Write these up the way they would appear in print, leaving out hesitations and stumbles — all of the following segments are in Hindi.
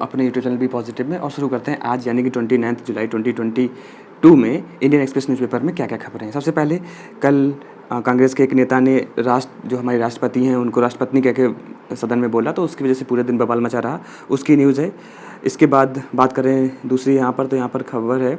अपने यूट्यूब चैनल भी पॉजिटिव में और शुरू करते हैं आज यानी कि 29 जुलाई 2022 में इंडियन एक्सप्रेस न्यूज़पेपर में क्या-क्या खबरें हैं। सबसे पहले कल कांग्रेस के एक नेता ने जो हमारे राष्ट्रपति हैं उनको राष्ट्रपत्नी कह के सदन में बोला, तो उसकी वजह से पूरे दिन बवाल मचा रहा, उसकी न्यूज़ है। इसके बाद बात करें दूसरी यहाँ पर, तो यहाँ पर खबर है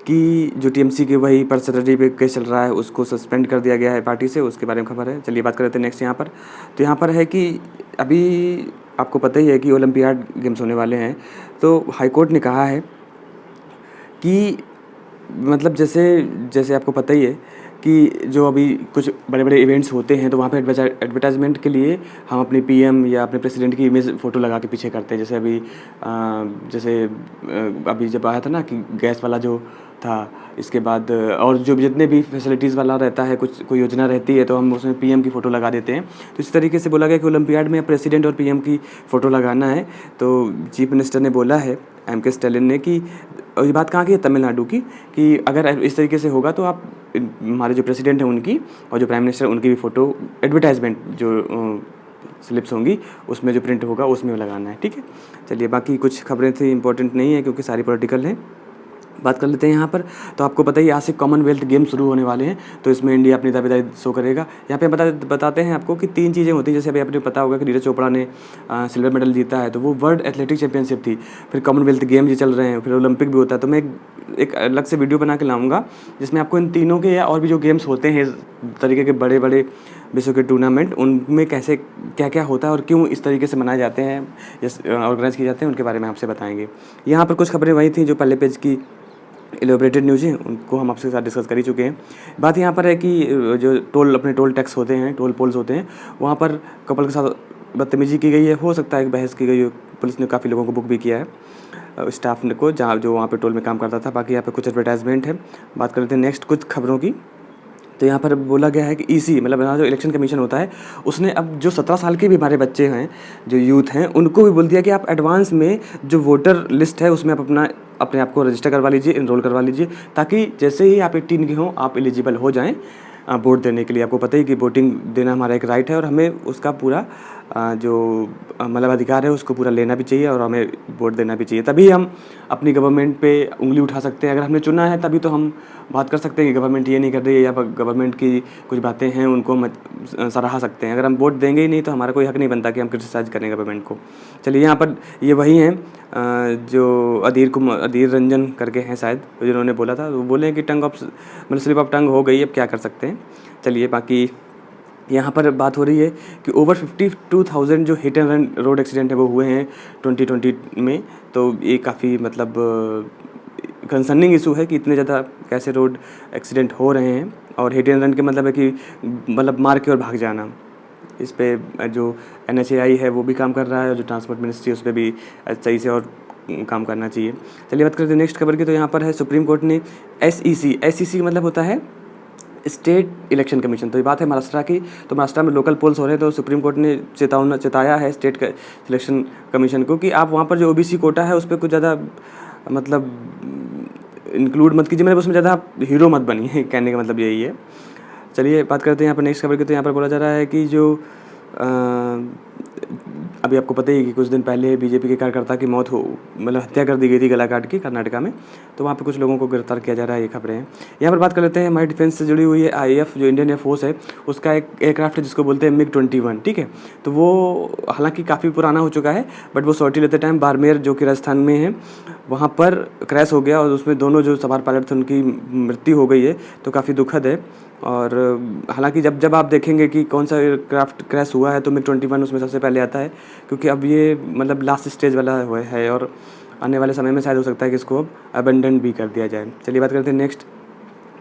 कि जो टीएमसी के वही पर्थ सेक्रेटरी पे केस चल रहा है उसको सस्पेंड कर दिया गया है पार्टी से, उसके बारे में खबर है। चलिए बात कर लेते हैं नेक्स्ट यहाँ पर। तो यहाँ पर है कि अभी आपको पता ही है कि ओलंपियाड गेम्स होने वाले हैं, तो हाई कोर्ट ने कहा है कि मतलब जैसे आपको पता ही है कि जो अभी कुछ बड़े-बड़े इवेंट्स होते हैं तो वहाँ पे एडवर्टाइजमेंट के लिए हम अपने पीएम या अपने प्रेसिडेंट की इमेज फ़ोटो लगा के पीछे करते हैं। जैसे अभी जब आया था ना कि गैस वाला जो था, इसके बाद और जो जितने भी फैसिलिटीज़ वाला रहता है, कोई योजना रहती है तो हम उसमें पीएम की फ़ोटो लगा देते हैं। तो इस तरीके से बोला गया कि ओलंपियाड में प्रेसिडेंट और पीएम की फ़ोटो लगाना है। तो चीफ मिनिस्टर ने बोला है एम.के. स्टालिन ने कि, और ये बात कहाँ की है, तमिलनाडु की, कि अगर इस तरीके से होगा तो आप हमारे जो प्रेसिडेंट हैं उनकी और जो प्राइम मिनिस्टर उनकी भी फ़ोटो एडवर्टाइजमेंट जो स्लिप्स होंगी उसमें जो प्रिंट होगा उसमें लगाना है, ठीक है। चलिए बाकी कुछ खबरें थी इंपॉर्टेंट नहीं है क्योंकि सारी पॉलिटिकल हैं। बात कर लेते हैं यहाँ पर। तो आपको पता ही आज से कॉमनवेल्थ गेम शुरू होने वाले हैं, तो इसमें इंडिया अपनी दावेदारी शो करेगा। यहाँ पे बताते हैं आपको कि 3 चीज़ें होती हैं। जैसे अभी आपने पता होगा कि नीरज चोपड़ा ने सिल्वर मेडल जीता है, तो वो वर्ल्ड एथलेटिक चैंपियनशिप थी। फिर कॉमनवेल्थ गेम ये चल रहे हैं, फिर ओलंपिक भी होता है। तो मैं एक अलग से वीडियो बना के लाऊंगा जिसमें आपको इन तीनों के या और भी जो गेम्स होते हैं इस तरीके के बड़े विश्व के टूर्नामेंट, उनमें कैसे क्या होता है और क्यों इस तरीके से मनाए जाते हैं या ऑर्गेनाइज किए जाते हैं, उनके बारे में आपसे बताएंगे। यहाँ पर कुछ खबरें वही थी जो पहले पेज की एलोबरेटेड न्यूज़ हैं, उनको हम आपके साथ डिस्कस कर ही चुके हैं। बात यहाँ पर है कि जो अपने टोल टैक्स होते हैं, टोल पोल्स होते हैं, वहाँ पर कपल के साथ बदतमीजी की गई है, हो सकता है कि बहस की गई हो। पुलिस ने काफ़ी लोगों को बुक भी किया है, स्टाफ ने को जो वहाँ पे टोल में काम करता था। बाकी यहाँ पे कुछ एडवर्टाइजमेंट है। बात कर लेते हैं नेक्स्ट कुछ खबरों की। तो यहाँ पर बोला गया है कि ईसी मतलब जो इलेक्शन कमीशन होता है उसने अब जो 17 साल के भी हमारे बच्चे हैं, जो यूथ हैं, उनको भी बोल दिया कि आप एडवांस में जो वोटर लिस्ट है उसमें आप अपने आप को रजिस्टर करवा लीजिए, इनरोल करवा लीजिए, ताकि जैसे ही आप 18 के हों आप एलिजिबल हो जाएं वोट देने के लिए। आपको पता ही कि वोटिंग देना हमारा एक राइट है और हमें उसका पूरा जो मतलब अधिकार है उसको पूरा लेना भी चाहिए और हमें वोट देना भी चाहिए। तभी हम अपनी गवर्नमेंट पे उंगली उठा सकते हैं। अगर हमने चुना है तभी तो हम बात कर सकते हैं कि गवर्नमेंट ये नहीं कर रही है या गवर्नमेंट की कुछ बातें हैं उनको हम सराहा सकते हैं। अगर हम वोट देंगे ही नहीं तो हमारा कोई हक नहीं बनता कि हम क्रिटिसाइज़ करें गवर्नमेंट को। चलिए यहाँ पर ये वही हैं जो अधीर रंजन करके हैं शायद, जिन्होंने बोला था, वो बोले कि स्लिप ऑफ टंग हो गई, अब क्या कर सकते हैं। चलिए बाकी यहाँ पर बात हो रही है कि ओवर 52,000 जो hit and run road accident है वो हुए हैं 2020 में। तो ये काफ़ी मतलब कंसर्निंग इशू है कि इतने ज़्यादा कैसे रोड एक्सीडेंट हो रहे हैं। और हिट एंड रन के मतलब है कि मतलब मार के और भाग जाना। इस पे जो NHAI है वो भी काम कर रहा है और जो ट्रांसपोर्ट मिनिस्ट्री उस पर भी सही से और काम करना चाहिए। चलिए बात करते हैं नेक्स्ट खबर की। तो यहाँ पर है सुप्रीम कोर्ट ने SEC मतलब होता है स्टेट इलेक्शन कमीशन। तो ये बात है महाराष्ट्र की। तो महाराष्ट्र में लोकल पोल्स हो रहे हैं, तो सुप्रीम कोर्ट ने चेताया है स्टेट इलेक्शन कमीशन को कि आप वहाँ पर जो OBC कोटा है उस पर कुछ ज़्यादा मतलब इंक्लूड मत कीजिए, मतलब उसमें ज़्यादा आप हीरो मत बनिए, कहने का मतलब यही है। चलिए बात करते हैं यहाँ पर नेक्स्ट खबर की। तो यहाँ पर बोला जा रहा है कि जो अभी आपको पता ही है कि कुछ दिन पहले बीजेपी के कार्यकर्ता की मौत मतलब हत्या कर दी गई थी गलाघाट की, कर्नाटका में। तो वहाँ पे कुछ लोगों को गिरफ्तार किया जा रहा है, ये खबरें हैं। यहाँ पर बात कर लेते हैं हमारी डिफेंस से जुड़ी हुई है IAF जो इंडियन एयरफोर्स है, उसका एक एयरक्राफ्ट है जिसको बोलते हैं MiG-21, ठीक है। तो वो हालांकि काफ़ी पुराना हो चुका है, बट वो सॉर्टी लेते टाइम बाड़मेर जो कि राजस्थान में है वहाँ पर क्रैश हो गया और उसमें दोनों जो सवार पायलट थे उनकी मृत्यु हो गई है। तो काफ़ी दुखद है। और हालांकि जब आप देखेंगे कि कौन सा एयरक्राफ्ट क्रैश हुआ है तो MiG-21 उसमें सबसे पहले आता है, क्योंकि अब ये मतलब लास्ट स्टेज वाला है और आने वाले समय में शायद हो सकता है कि इसको अब अबेंडन भी कर दिया जाए। चलिए बात करते हैं नेक्स्ट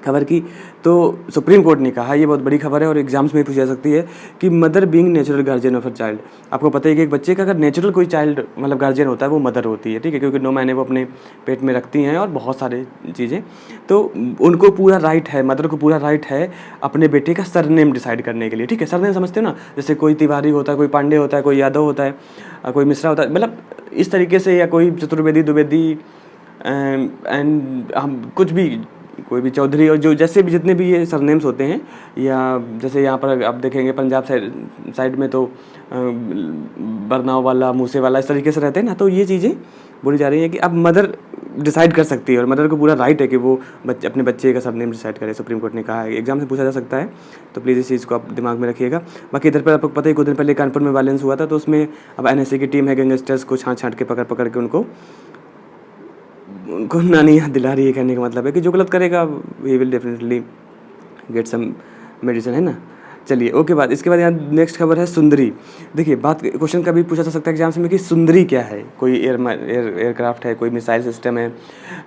खबर की। तो सुप्रीम कोर्ट ने कहा, ये बहुत बड़ी खबर है और एग्जाम्स में पूछी जा सकती है, कि mother being natural guardian of a child. आपको पता है कि एक बच्चे का अगर नेचुरल कोई चाइल्ड मतलब गार्जियन होता है वो मदर होती है, ठीक है, क्योंकि 9 महीने वो अपने पेट में रखती हैं और बहुत सारे चीज़ें। तो उनको पूरा राइट है, मदर को पूरा राइट है अपने बेटे का सरनेम डिसाइड करने के लिए, ठीक है। सरनेम समझते हो ना, जैसे कोई तिवारी होता है, कोई पांडे होता है, कोई यादव होता है, कोई मिश्रा होता है, मतलब इस तरीके से, या कोई चतुर्वेदी द्विवेदी एंड हम कुछ भी कोई भी चौधरी और जो जैसे भी जितने भी ये सरनेम्स होते हैं, या जैसे यहाँ पर आप देखेंगे पंजाब साइड में तो बरनाव वाला, मूसे वाला, इस तरीके से रहते हैं ना। तो ये चीज़ें बोली जा रही हैं कि अब मदर डिसाइड कर सकती है और मदर को पूरा राइट है कि वो अपने बच्चे का सरनेम डिसाइड करे। सुप्रीम कोर्ट ने कहा है, एग्जाम से पूछा जा सकता है, तो प्लीज़ इस चीज़ को आप दिमाग में रखिएगा। बाकी इधर पर आपको पता ही कुछ दिन पहले कानपुर में वायलेंस हुआ था, तो उसमें अब एनएसए की टीम है, गैंगस्टर्स को छांट के पकड़ के उनको नानी याद दिला रही है। कहने का मतलब है कि जो गलत करेगा ही will definitely get some medicine, है ना। चलिए ओके, बात इसके बाद यहाँ नेक्स्ट खबर है सुंदरी। देखिए बात, क्वेश्चन का भी पूछा जा सकता है एग्जाम में कि सुंदरी क्या है। कोई एयरक्राफ्ट है, कोई मिसाइल सिस्टम है,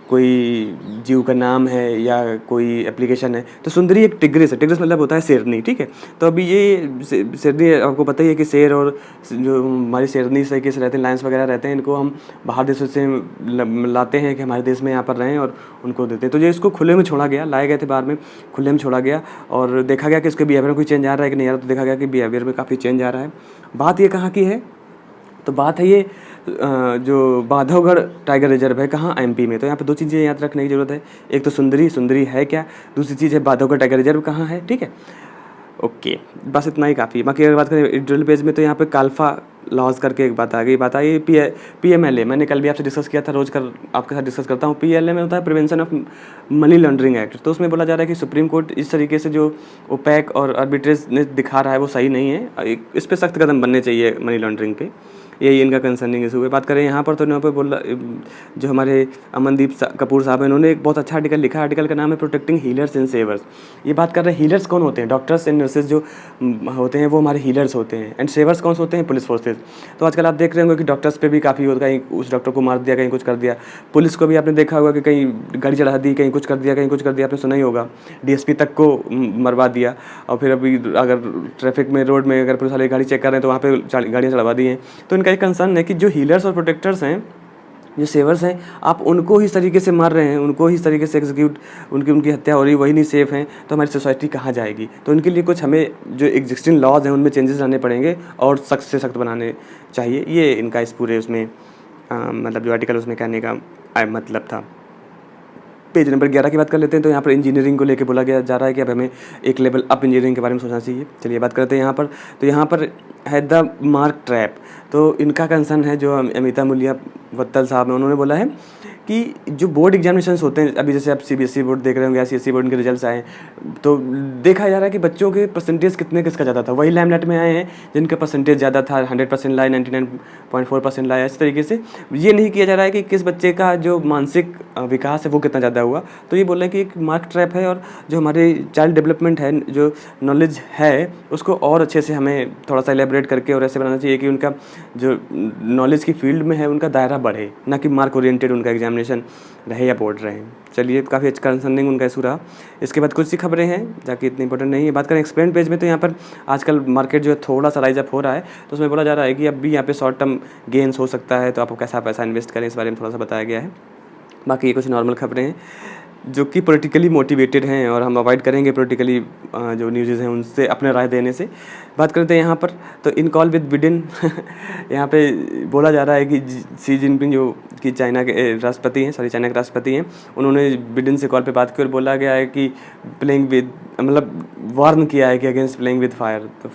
कोई जीव का नाम है, या कोई एप्लीकेशन है। तो सुंदरी एक टिग्रिस है। टिग्रिस मतलब होता है शेरनी, ठीक है। तो अभी ये शेरनी आपको पता ही है कि शेर और जो हमारी शेरनी इस तरीके से रहते हैं, लायंस वगैरह रहते हैं, इनको हम बाहर देशों से लाते हैं कि हमारे देश में यहाँ पर रहें और उनको देते हैं। तो ये इसको खुले में छोड़ा गया, लाए गए थे बाहर में, खुले में छोड़ा गया और देखा गया कि इसके बिहेवियर में कोई चेंज आ रहा है कि नहीं आ रहा। तो देखा गया कि बिहेवियर में काफ़ी चेंज आ रहा है। बात ये कहाँ की है, तो बात है ये जो बांधवगढ़ टाइगर रिजर्व है, कहाँ, एमपी में। तो यहाँ पे दो चीज़ें याद रखने की ज़रूरत है, एक तो सुंदरी है क्या, दूसरी चीज़ है बांधवगढ़ टाइगर रिजर्व कहाँ है, ठीक है। ओके, बस इतना ही काफ़ी। बाकी अगर बात करें एडिटोरियल पेज में, तो यहाँ पे काल्फा लॉज करके एक बात आ गई PMLA। मैंने कल भी आपसे डिस्कस किया था, रोज़ कर आपके साथ डिस्कस करता हूँ। PMLA में होता है prevention of money laundering act. तो उसमें बोला जा रहा है कि सुप्रीम कोर्ट इस तरीके से जो ओपैक और आर्बिट्रेजनेस दिखा रहा है वो सही नहीं है, इस पर सख्त कदम बनने चाहिए मनी लॉन्ड्रिंग पे। यही इनका कंसर्निंग इशू है। बात करें यहाँ पर, तो यहाँ पर बोला जो हमारे अमनदीप कपूर साहब हैं, उन्होंने एक बहुत अच्छा आर्टिकल लिखा। आर्टिकल का नाम है प्रोटेक्टिंग हीलर्स एंड सेवर्स। ये बात कर रहे हैं हीलर्स कौन होते हैं, डॉक्टर्स एंड नर्सेज जो होते हैं वो हमारे हीलर्स होते हैं, एंड सेवर्स कौन से होते हैं, पुलिस फोर्सेज। तो आजकल आप देख रहे होंगे कि डॉक्टर्स पे भी काफ़ी होता है, कहीं उस डॉक्टर को मार दिया, कहीं कुछ कर दिया। पुलिस को भी आपने देखा होगा कि कहीं गाड़ी चढ़ा दी, कहीं कुछ कर दिया, कहीं कुछ कर दिया, आपने सुना ही होगा। DSP तक को मरवा दिया। और फिर अभी अगर ट्रैफिक में, रोड में अगर पुलिस वाले गाड़ी चेक कर रहे हैं तो वहाँ पे गाड़ियाँ चढ़वा दी हैं। तो इनका एक कंसर्न है कि जो हीलर्स और प्रोटेक्टर्स हैं, जो सेवर्स हैं, आप उनको ही इस तरीके से मार रहे हैं, उनको ही इस तरीके से एग्जीक्यूट, उनकी हत्या हो रही, वही नहीं सेफ हैं, तो हमारी सोसाइटी कहाँ जाएगी। तो इनके लिए कुछ हमें जो एग्जिस्टिंग लॉज हैं उनमें चेंजेस लाने पड़ेंगे और सख्त से सख्त बनाने चाहिए। ये इनका इस पूरे उसमें मतलब जो आर्टिकल उसमें कहने का मतलब था। पेज नंबर 11 की बात कर लेते हैं। तो यहाँ पर इंजीनियरिंग को लेकर बोला गया जा रहा है कि अब हमें एक लेवल अप इंजीनियरिंग के बारे में सोचना चाहिए। चलिए बात करते हैं यहाँ पर। तो यहाँ पर है द मार्क ट्रैप। तो इनका कंसर्न है, जो अमिता मुलिया वत्तल साहब हैं, उन्होंने बोला है कि जो बोर्ड एग्जामिनेशंस होते हैं, अभी जैसे आप CBSE बोर्ड देख रहे होंगे, ICSE बोर्ड के रिजल्ट्स आए, तो देखा जा रहा है कि बच्चों के परसेंटेज किसका ज़्यादा था। वही लाइमलाइट में आए हैं जिनका परसेंटेज ज़्यादा था, 100% लाए, 99.4% लाया। इस तरीके से ये नहीं किया जा रहा है कि किस बच्चे का जो मानसिक विकास है वो कितना ज़्यादा हुआ। तो ये बोल रहे हैं कि एक मार्क ट्रैप है, और जो हमारे चाइल्ड डेवलपमेंट है, जो नॉलेज है, उसको और अच्छे से हमें थोड़ा सा एलेबरेट करके और ऐसे बनाना चाहिए कि उनका जो नॉलेज की फील्ड में है उनका दायरा बढ़े, ना कि मार्क ओरिएंटेड उनका एग्जामिनेशन रहे या बोर्ड रहे। चलिए, काफ़ी अच्छा कंसर्निंग उनका इशू रहा। इसके बाद कुछ सी खबरें हैं जाकि इतनी इंपॉर्टेंट नहीं है। बात करें एक्सप्लेन पेज में, तो यहाँ पर आजकल मार्केट जो है थोड़ा सा राइज अप हो रहा है। तो उसमें बोला जा रहा है कि अब भी यहाँ पे शॉर्ट टर्म गेन्स हो सकता है, तो आपको कैसा पैसा इन्वेस्ट करें, इस बारे में थोड़ा सा बताया गया है। बाकी ये कुछ नॉर्मल खबरें हैं जो कि पॉलिटिकली मोटिवेटेड हैं, और हम अवॉइड करेंगे पॉलिटिकली जो न्यूज़ हैं उनसे अपने राय देने से। बात करते हैं यहाँ पर, तो इन कॉल विद बिडेन यहाँ पे बोला जा रहा है कि शी जिनपिंग जो कि चाइना के राष्ट्रपति हैं, उन्होंने बिडेन से कॉल पे बात की और बोला गया है कि प्लेइंग विद, मतलब वार्न किया है कि अगेंस्ट प्लेइंग विद फायर। तो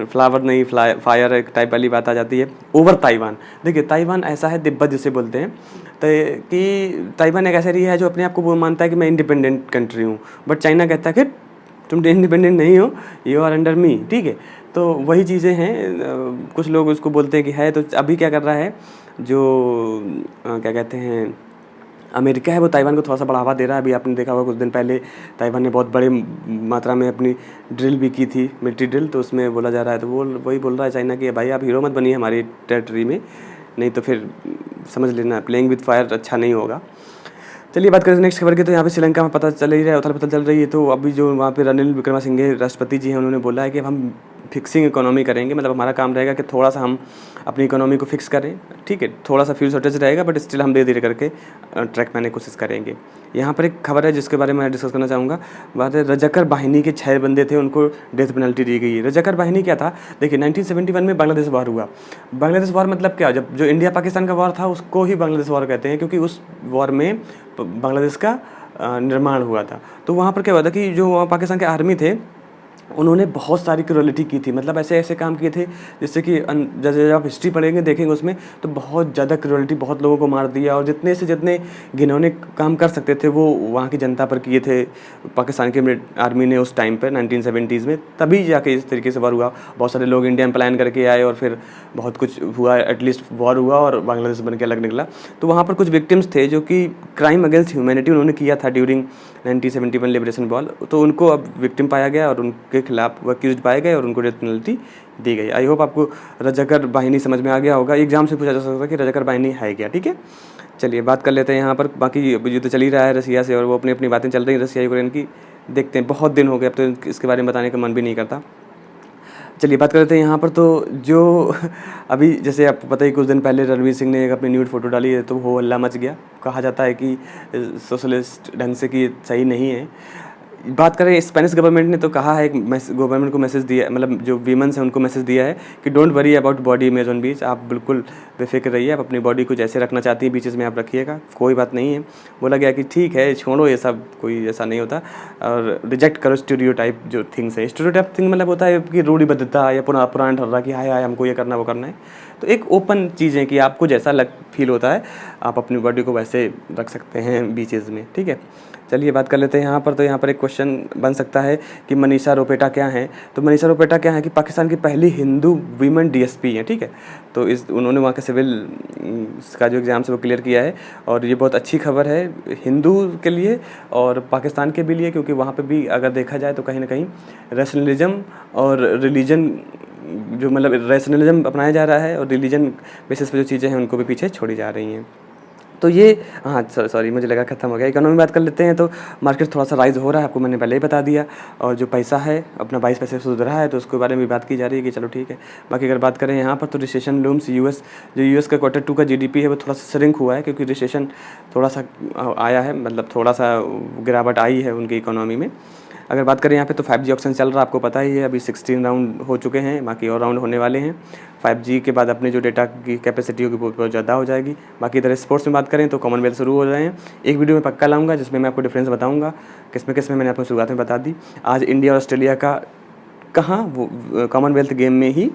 फ्लावर नहीं, फायर एक टाइप वाली बात आ जाती है ओवर ताइवान। देखिए, ताइवान ऐसा है, तिब्बत जिसे बोलते हैं, तो कि ताइवान एक ऐसा एरिया है जो अपने आप को वो मानता है कि मैं इंडिपेंडेंट कंट्री हूँ, बट चाइना कहता है कि तुम इंडिपेंडेंट नहीं हो, यू आर अंडर मी, ठीक है। तो वही चीज़ें हैं, कुछ लोग उसको बोलते हैं कि है। तो अभी क्या कर रहा है, जो क्या कहते हैं अमेरिका है, वो ताइवान को थोड़ा सा बढ़ावा दे रहा है। अभी आपने देखा होगा कुछ दिन पहले ताइवान ने बहुत बड़े मात्रा में अपनी ड्रिल भी की थी, मिलिट्री ड्रिल। तो उसमें बोला जा रहा है, तो वो वही बोल रहा है चाइना कि भाई आप हीरो मत बनिए हमारी टेरिटरी में, नहीं तो फिर समझ लेना प्लेइंग विद फायर अच्छा नहीं होगा। चलिए बात करें नेक्स्ट खबर की। तो यहाँ पे श्रीलंका में पता चल ही रहा है, उथल पुथल चल रही है। तो अभी जो वहाँ पे रणिल विक्रमसिंघे राष्ट्रपति जी हैं, उन्होंने बोला है कि अब हम फिक्सिंग इकोनॉमी करेंगे, मतलब हमारा काम रहेगा कि थोड़ा सा हम अपनी इकोनॉमी को फिक्स करें, ठीक है। थोड़ा सा फ्यूल शॉर्टेज रहेगा, बट स्टिल हम धीरे धीरे करके ट्रैक में आने की कोशिश करेंगे। यहाँ पर एक खबर है जिसके बारे में डिस्कस करना चाहूँगा। बात है रजाकर बाहिनी के 6 बंदे थे, उनको डेथ पेनल्टी दी गई है। रजाकर बाहिनी क्या था, देखिए 1971 में बांग्लादेश वॉर हुआ। बांग्लादेश वॉर मतलब क्या, जब जो इंडिया पाकिस्तान का वॉर था उसको ही बांग्लादेश वॉर कहते हैं, क्योंकि उस वॉर में बांग्लादेश का निर्माण हुआ था। तो वहाँ पर क्या हुआ था कि जो वहाँ पाकिस्तान के आर्मी थे, उन्होंने बहुत सारी क्रूरलिटी की थी, मतलब ऐसे-ऐसे काम किए थे जिससे कि जैसे जब आप हिस्ट्री पढ़ेंगे, देखेंगे उसमें, तो बहुत ज़्यादा क्रूरलिटी, बहुत लोगों को मार दिया और जितने से जितने घिनौने काम कर सकते थे वो वहाँ की जनता पर किए थे पाकिस्तान की आर्मी ने उस टाइम पे 1970s में। तभी जाके इस तरीके से वॉर हुआ। बहुत सारे लोग इंडिया में पलायन करके आए और फिर बहुत कुछ हुआ, एटलीस्ट वॉर हुआ और बांग्लादेश बन के अलग निकला। तो वहाँ पर कुछ विक्टिम्स थे जो कि क्राइम अगेंस्ट ह्यूमैनिटी उन्होंने किया था ड्यूरिंग 1971 लिबरेशन वॉर। तो उनको अब विक्टिम पाया गया और उनके खिलाफ वो अक्यूज पाए गए और उनको डेथ पेनल्टी दी गई। आई होप आपको रजाकर बाहिनी समझ में आ गया होगा। एग्जाम से पूछा जा सकता है कि रजाकर बाहिनी है क्या, ठीक है। चलिए बात कर लेते हैं यहाँ पर, बाकी युद्ध चल ही रहा है रसिया से और वो अपनी अपनी बातें चल रही हैं रसिया यूक्रेन की। देखते हैं, बहुत दिन हो गए, अब तो इसके बारे में बताने का मन भी नहीं करता। चलिए बात कर लेते हैं यहाँ पर। तो जो अभी जैसे आपको पता ही, कुछ दिन पहले रणवीर सिंह ने एक अपनी न्यूड फोटो डाली है, तो हो हल्ला मच गया। कहा जाता है कि सोशलिस्ट ढंग से कि सही नहीं है। बात करें, स्पेनिश गवर्नमेंट ने तो कहा है, गवर्नमेंट को मैसेज दिया, मतलब जो वीमेंस हैं उनको मैसेज दिया है कि don't worry about body image on beach. आप बिल्कुल बेफिक्र रहिए, आप अपनी बॉडी को जैसे रखना चाहती हैं बीचेस में आप रखिएगा, कोई बात नहीं है। बोला गया कि ठीक है, छोड़ो ये सब, कोई ऐसा नहीं होता, और रिजेक्ट करो स्टीरियोटाइप जो थिंग्स है। स्टीरियोटाइप थिंग मतलब होता है कि रूढ़िबद्धता या पुराना ठहरा कि हाय हाय हमको ये करना वो करना है। तो एक ओपन चीज़ है कि आपको जैसा फील होता है आप अपनी बॉडी को वैसे रख सकते हैं बीचेस में, ठीक है। चलिए बात कर लेते हैं यहाँ पर। तो यहाँ पर एक क्वेश्चन बन सकता है कि मनीषा रोपेटा क्या हैं। तो मनीषा रोपेटा क्या है कि पाकिस्तान की पहली हिंदू वीमेन डीएसपी हैं, ठीक है। तो उन्होंने वहाँ के सिविल का जो एग्ज़ाम से वो क्लियर किया है और ये बहुत अच्छी खबर है हिंदू के लिए और पाकिस्तान के भी लिए, क्योंकि वहाँ पर भी अगर देखा जाए तो कहीं ना कहीं रैशनलिज्म और रिलीजन, जो मतलब रैशनलिज्म अपनाया जा रहा है और रिलीजन बेसिस पे जो चीज़ें हैं उनको भी पीछे छोड़ी जा रही हैं। तो ये, हाँ सॉरी मुझे लगा ख़त्म हो गया। इकोनॉमी बात कर लेते हैं। तो मार्केट थोड़ा सा राइज़ हो रहा है, आपको मैंने पहले ही बता दिया, और जो पैसा है अपना 22 पैसे से सुधरा है, तो उसके बारे में बात की जा रही है कि चलो ठीक है। बाकी अगर बात करें यहाँ पर, तो रिसेशन लूम्स यूएस का Q2 का जीडीपी है वो थोड़ा सा श्रिंक हुआ है, क्योंकि रिसेशन थोड़ा सा आया है, मतलब थोड़ा सा गिरावट आई है उनकी इकोनॉमी में। अगर बात करें यहाँ पे, तो 5G ऑप्शन चल रहा है, आपको पता ही है, अभी 16 राउंड हो चुके हैं, बाकी और राउंड होने वाले हैं। 5G के बाद अपनी जो डेटा की कैपेसिटी होगी बहुत ज़्यादा हो जाएगी। बाकी इधर स्पोर्ट्स में बात करें तो कॉमनवेल्थ शुरू हो रहे हैं, एक वीडियो में पक्का लाऊंगा जिसमें मैं आपको डिफरेंस बताऊंगा किसमें मैंने आपको शुरुआत में बता दी। आज इंडिया और ऑस्ट्रेलिया का कहाँ वो कॉमनवेल्थ गेम में ही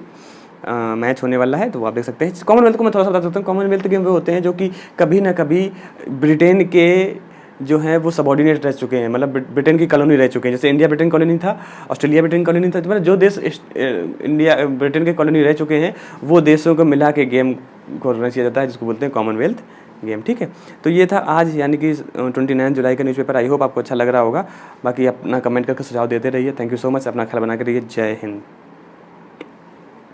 मैच होने वाला है, तो वो आप देख सकते हैं। कॉमनवेल्थ को मैं थोड़ा सा बता सकता हूँ। कॉमनवेल्थ गेम वो होते हैं जो कि कभी ना कभी ब्रिटेन के जो है वो सबॉर्डिनेट रह चुके हैं, मतलब ब्रिटेन की कॉलोनी रह चुके हैं। जैसे इंडिया ब्रिटेन कॉलोनी था, ऑस्ट्रेलिया ब्रिटेन कॉलोनी था, तो मतलब जो देश इंडिया ब्रिटेन के कॉलोनी रह चुके हैं वो देशों को मिला के गेम को रन किया जाता है, जिसको बोलते हैं कॉमनवेल्थ गेम, ठीक है। तो ये था आज, यानी कि 29 जुलाई का न्यूज़पेपर। आई होप आपको अच्छा लग रहा होगा। बाकी अपना कमेंट करके सुझाव देते रहिए। Thank you so much. अपना ख्याल बना के रहिए। जय हिंद।